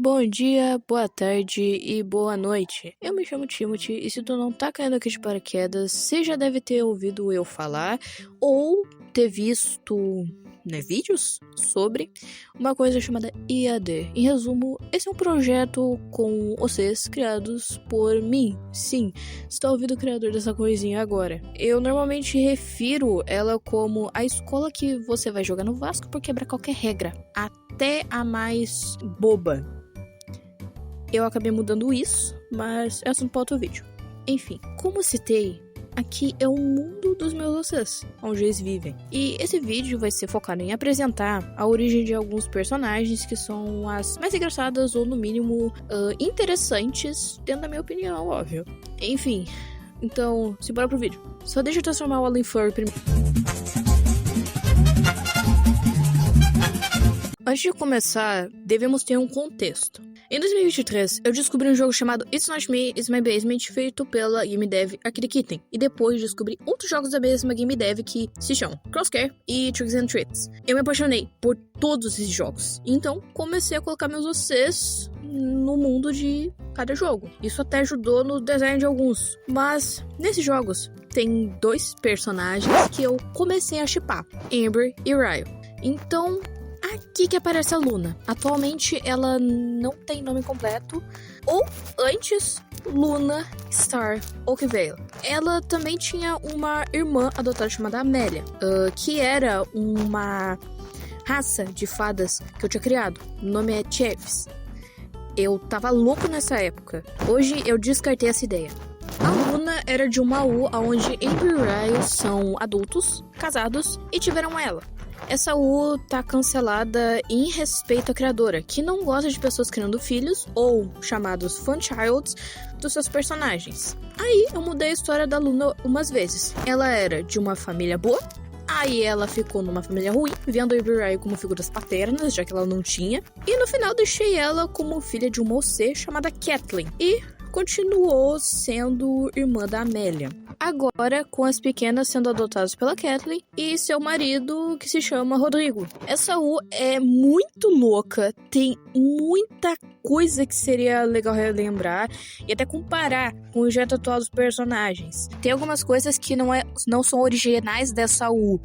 Bom dia, boa tarde e boa noite. Eu me chamo Timothy e se tu não tá caindo aqui de paraquedas, você já deve ter ouvido eu falar ou ter visto, vídeos sobre uma coisa chamada IAD. Em resumo, esse é um projeto com vocês criados por mim. Sim, está ouvindo o criador dessa coisinha agora. Eu normalmente refiro ela como a escola que você vai jogar no Vasco por quebrar qualquer regra, até a mais boba. Eu acabei mudando isso, mas é assunto para outro vídeo. Enfim, como citei, aqui é o mundo dos meus vocês, onde eles vivem. E esse vídeo vai ser focado em apresentar a origem de alguns personagens que são as mais engraçadas ou, no mínimo, interessantes, dentro da minha opinião, óbvio. Enfim, então, simbora pro vídeo. Só deixa eu transformar o Alan Furry primeiro. Antes de começar, devemos ter um contexto. Em 2023, eu descobri um jogo chamado It's Not Me, It's My Basement, feito pela game dev Arcade Kitten. E depois descobri outros jogos da mesma game dev que se chamam Crosscare e Tricks and Treats. Eu me apaixonei por todos esses jogos. Então, comecei a colocar meus OCs no mundo de cada jogo. Isso até ajudou no design de alguns. Mas, nesses jogos, tem dois personagens que eu comecei a shippar. Amber e Ryo. Então, aqui que aparece a Luna. Atualmente ela não tem nome completo. Ou antes, Luna Star Oakvale. Ela também tinha uma irmã adotada chamada Amélia, que era uma raça de fadas que eu tinha criado. O nome é Chefs. Eu tava louco nessa época. Hoje eu descartei essa ideia. A Luna era de uma U onde Amber e Ryo são adultos, casados e tiveram ela. Essa U tá cancelada em respeito à criadora, que não gosta de pessoas criando filhos, ou chamados fanchilds, dos seus personagens. Aí eu mudei a história da Luna umas vezes. Ela era de uma família boa, aí ela ficou numa família ruim, vendo a Amber como figuras paternas, já que ela não tinha. E no final deixei ela como filha de uma OC chamada Kathleen. E continuou sendo irmã da Amélia. Agora, com as pequenas sendo adotadas pela Kathleen e seu marido, que se chama Rodrigo. Essa U é muito louca, tem muita coisa que seria legal relembrar e até comparar com o jeito atual dos personagens. Tem algumas coisas que não são originais dessa U,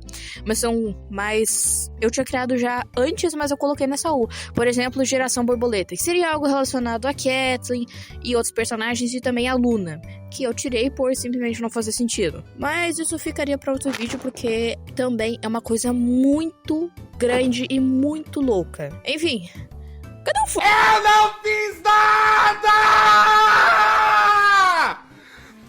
mas são mais... eu tinha criado já antes, mas eu coloquei nessa U. Por exemplo, Geração Borboleta, que seria algo relacionado a Kathleen e outros personagens, e também a Luna, que eu tirei por simplesmente não fazer sentido. Mas isso ficaria para outro vídeo, porque também é uma coisa muito grande e muito louca. Enfim, cadê o foco? Eu não fiz nada!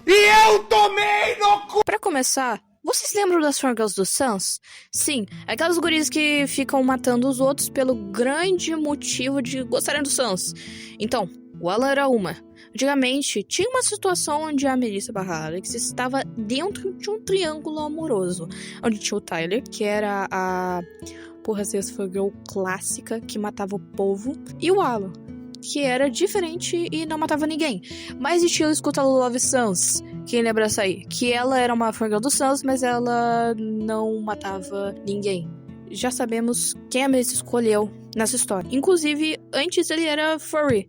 E eu tomei no cu! Pra começar, vocês lembram das Fangirls do Sans? Sim, aquelas gurias que ficam matando os outros pelo grande motivo de gostarem do Sans. Então, o Alan era uma. Antigamente, tinha uma situação onde a Melissa / Alex estava dentro de um triângulo amoroso, onde tinha o Tyler, que era a Fangirl clássica que matava o povo, e o Alan, que era diferente e não matava ninguém, mas estilo Escuta Love Sans. Quem lembra essa aí? Que ela era uma Fangirl do Sans, mas ela não matava ninguém. Já sabemos quem a Melissa escolheu nessa história. Inclusive, antes ele era furry.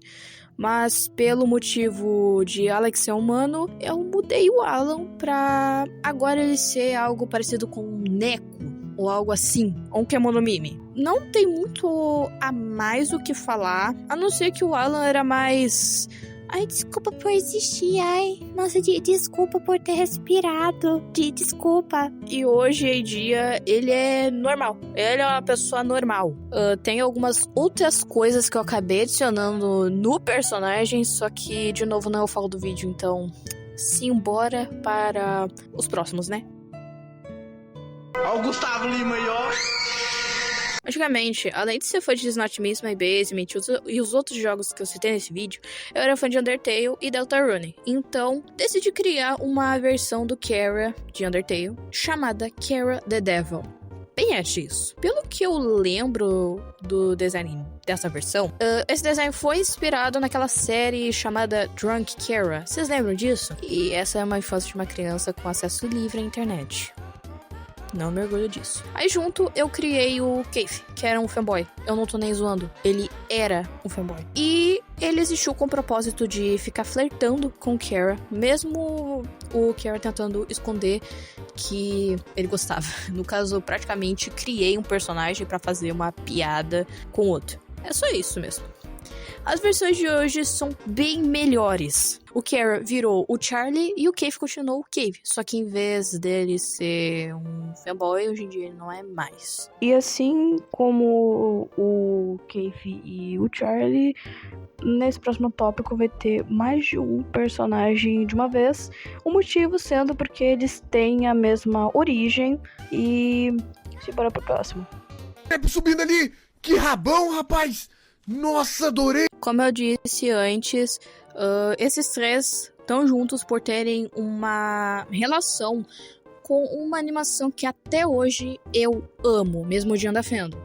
Mas pelo motivo de Alex ser humano, eu mudei o Alan pra agora ele ser algo parecido com um Neko, ou algo assim, ou um Kemonomimi. Não tem muito a mais o que falar, a não ser que o Alan era mais... Ai, desculpa por existir, ai. Nossa, desculpa por ter respirado. Desculpa. E hoje em dia, ele é normal. Ele é uma pessoa normal. Tem algumas outras coisas que eu acabei adicionando no personagem, só que, de novo, não é o foco do vídeo, então... simbora para os próximos, né? Ó o Gustavo Lima aí, ó. Antigamente, além de ser fã de It's Not Me, It's My Basement e os outros jogos que eu citei nesse vídeo, eu era fã de Undertale e Deltarune. Então, decidi criar uma versão do Kara de Undertale, chamada Kara the Devil. Bem isso. Pelo que eu lembro do design dessa versão, esse design foi inspirado naquela série chamada Drunk Kara. Vocês lembram disso? E essa é uma infância de uma criança com acesso livre à internet. Não me orgulho disso. Aí junto eu criei o Keith, que era um fanboy. Eu não tô nem zoando. Ele era um fanboy. E ele existiu com o propósito de ficar flertando com Kara, mesmo o Kara tentando esconder que ele gostava. No caso, praticamente criei um personagem pra fazer uma piada com o outro. É só isso mesmo. As versões de hoje são bem melhores. O Kara virou o Charlie e o Keith continuou o Cave. Só que em vez dele ser um fanboy, hoje em dia ele não é mais. E assim como o Keith e o Charlie, nesse próximo tópico vai ter mais de um personagem de uma vez. O motivo sendo porque eles têm a mesma origem. E simbora pro próximo. Subindo ali! Que rabão, rapaz! Nossa, adorei! Como eu disse antes, esses três estão juntos por terem uma relação com uma animação que até hoje eu amo, mesmo odiando a fandom.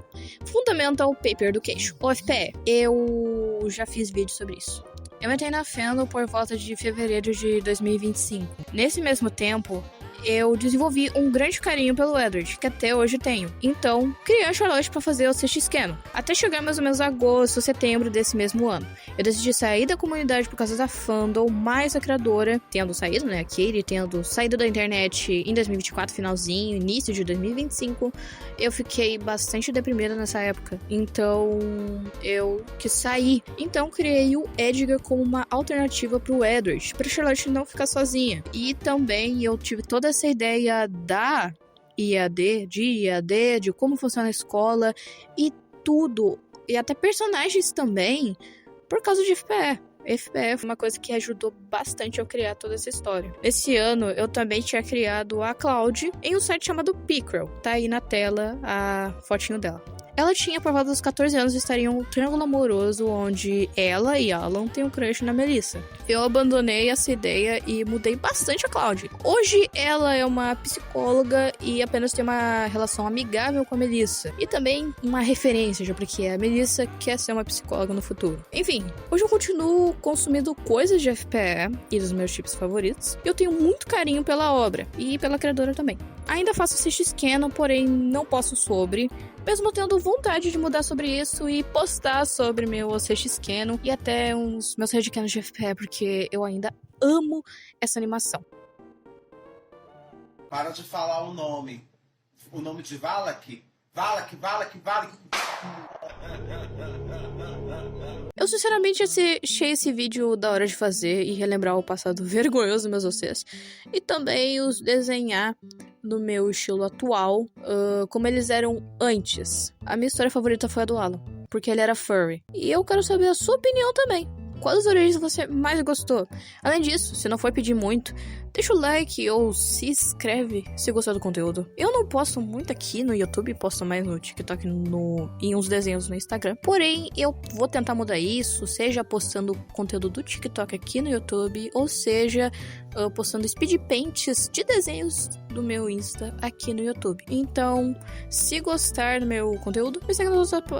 Fundamental Paper Education, ou FPE. Eu já fiz vídeo sobre isso. Eu entrei na fandom por volta de fevereiro de 2025. Nesse mesmo tempo, eu desenvolvi um grande carinho pelo Edward, que até hoje tenho. Então, criei a Charlotte pra fazer o CX Canon, até chegar mais ou menos agosto, setembro desse mesmo ano. Eu decidi sair da comunidade por causa da fandom, mais a criadora, tendo saído, né, a Katie, tendo saído da internet em 2024, finalzinho, início de 2025, eu fiquei bastante deprimida nessa época. Então, eu quis sair. Então, criei o Edgar como uma alternativa pro Edward, pra Charlotte não ficar sozinha. E também eu tive toda essa ideia da IAD, de como funciona a escola e tudo, e até personagens também, por causa de FPE. FPE foi uma coisa que ajudou bastante eu criar toda essa história. Esse ano eu também tinha criado a Cloud em um site chamado Pickrel. Tá aí na tela a fotinho dela. Ela tinha, por volta dos 14 anos, estaria um triângulo amoroso onde ela e Alan têm um crush na Melissa. Eu abandonei essa ideia e mudei bastante a Cloud. Hoje ela é uma psicóloga e apenas tem uma relação amigável com a Melissa. E também uma referência, já porque a Melissa quer ser uma psicóloga no futuro. Enfim, hoje eu continuo consumindo coisas de FPE e dos meus chips favoritos. E eu tenho muito carinho pela obra e pela criadora também. Ainda faço CX Canon, porém não posto sobre, mesmo tendo vontade de mudar sobre isso e postar sobre meu CX Canon e até uns meus headcanons de FPE, porque eu ainda amo essa animação. Para de falar o nome. O nome de Valak. Valak. Eu sinceramente achei esse vídeo da hora de fazer e relembrar o passado vergonhoso dos meus OCs. E também os desenhar no meu estilo atual, como eles eram antes. A minha história favorita foi a do Alan, porque ele era furry. E eu quero saber a sua opinião também. Quais origens você mais gostou? Além disso, se não for pedir muito, deixa o like ou se inscreve se gostou do conteúdo. Eu não posto muito aqui no YouTube, posto mais no TikTok e uns desenhos no Instagram. Porém, eu vou tentar mudar isso, seja postando conteúdo do TikTok aqui no YouTube, ou seja, postando speed paints de desenhos do meu Insta aqui no YouTube. Então, se gostar do meu conteúdo, me segue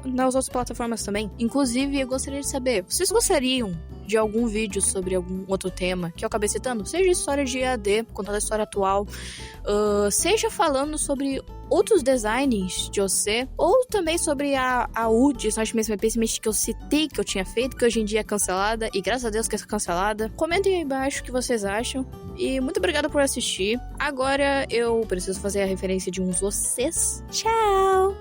nas outras plataformas também. Inclusive, eu gostaria de saber, vocês gostariam de algum vídeo sobre algum outro tema que eu acabei citando? Seja história de EAD, contando a história atual, seja falando sobre outros designs de OC, ou também sobre a UD, Snatch Me Basement, que eu citei que eu tinha feito, que hoje em dia é cancelada, e graças a Deus que é cancelada. Comentem aí embaixo o que vocês acham, e muito obrigada por assistir. Agora eu preciso fazer a referência de uns OCs. Tchau!